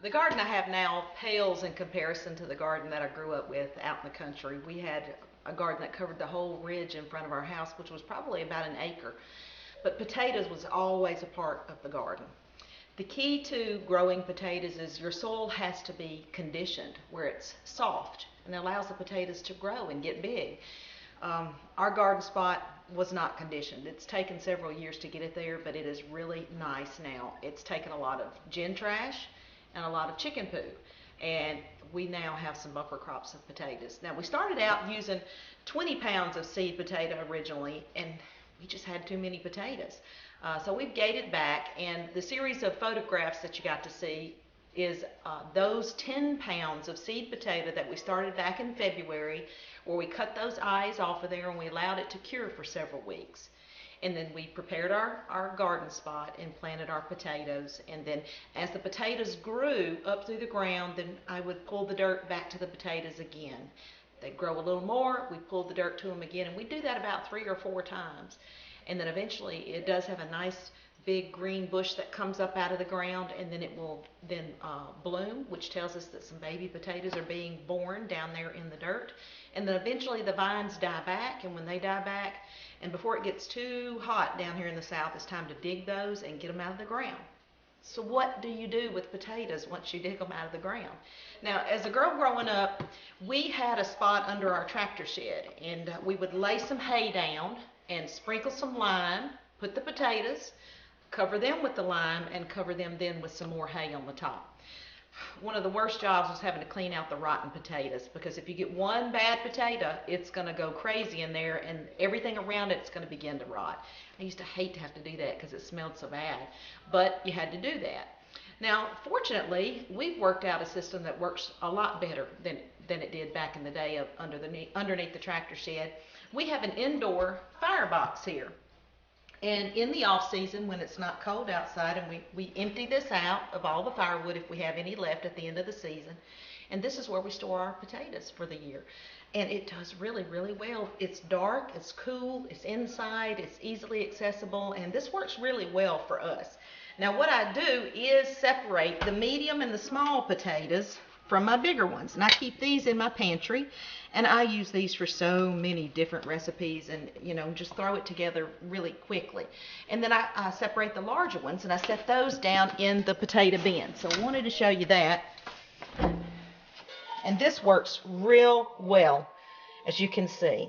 The garden I have now pales in comparison to the garden that I grew up with out in the country. We had a garden that covered the whole ridge in front of our house, which was probably about an acre. But potatoes was always a part of the garden. The key to growing potatoes is your soil has to be conditioned where it's soft and allows the potatoes to grow and get big. Our garden spot was not conditioned. It's taken several years to get it there, but it is really nice now. It's taken a lot of gin trash and a lot of chicken poo, and we now have some bumper crops of potatoes. Now, we started out using 20 pounds of seed potato originally, and we just had too many potatoes. So we've gated back, and the series of photographs that you got to see is those 10 pounds of seed potato that we started back in February, where we cut those eyes off of there and we allowed it to cure for several weeks. And then we prepared our garden spot and planted our potatoes. And then as the potatoes grew up through the ground, then I would pull the dirt back to the potatoes again. They'd grow a little more, we pulled the dirt to them again, and we do that about 3 or 4 times. And then eventually it does have a nice big green bush that comes up out of the ground, and then it will then bloom, which tells us that some baby potatoes are being born down there in the dirt. And then eventually the vines die back, and when they die back, and before it gets too hot down here in the south, it's time to dig those and get them out of the ground. So what do you do with potatoes once you dig them out of the ground? Now, as a girl growing up, we had a spot under our tractor shed, and we would lay some hay down and sprinkle some lime, put the potatoes, cover them with the lime, and cover them then with some more hay on the top. One of the worst jobs was having to clean out the rotten potatoes, because if you get one bad potato, it's going to go crazy in there and everything around it's going to begin to rot. I used to hate to have to do that because it smelled so bad, but you had to do that. Now, fortunately, we've worked out a system that works a lot better than it did back in the day of underneath the tractor shed. We have an indoor firebox here. And in the off season, when it's not cold outside, and we empty this out of all the firewood if we have any left at the end of the season, and this is where we store our potatoes for the year. And it does really, really well. It's dark, it's cool, it's inside, it's easily accessible, and this works really well for us. Now, what I do is separate the medium and the small potatoes from my bigger ones, and I keep these in my pantry, and I use these for so many different recipes, and just throw it together really quickly. And then I separate the larger ones and I set those down in the potato bin. So I wanted to show you that, and this works real well, as you can see.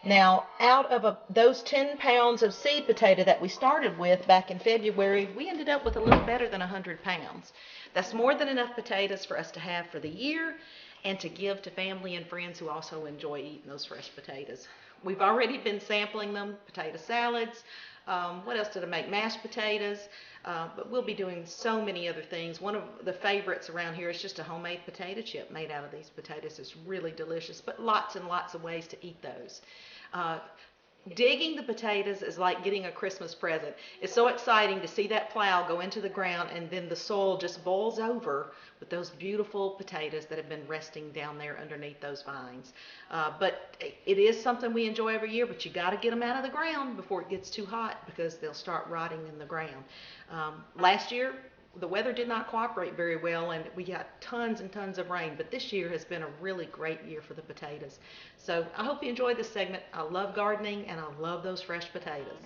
Now, out of those 10 pounds of seed potato that we started with back in February, we ended up with a little better than 100 pounds. That's more than enough potatoes for us to have for the year and to give to family and friends who also enjoy eating those fresh potatoes. We've already been sampling them, potato salads. What else did I make? Mashed potatoes. But we'll be doing so many other things. One of the favorites around here is just a homemade potato chip made out of these potatoes. It's really delicious, but lots and lots of ways to eat those. Uh, Digging the potatoes is like getting a Christmas present. It's so exciting to see that plow go into the ground, and then the soil just boils over with those beautiful potatoes that have been resting down there underneath those vines. But it is something we enjoy every year, but you got to get them out of the ground before it gets too hot, because they'll start rotting in the ground. Last year, the weather did not cooperate very well, and we got tons and tons of rain, but this year has been a really great year for the potatoes. So I hope you enjoyed this segment. I love gardening, and I love those fresh potatoes.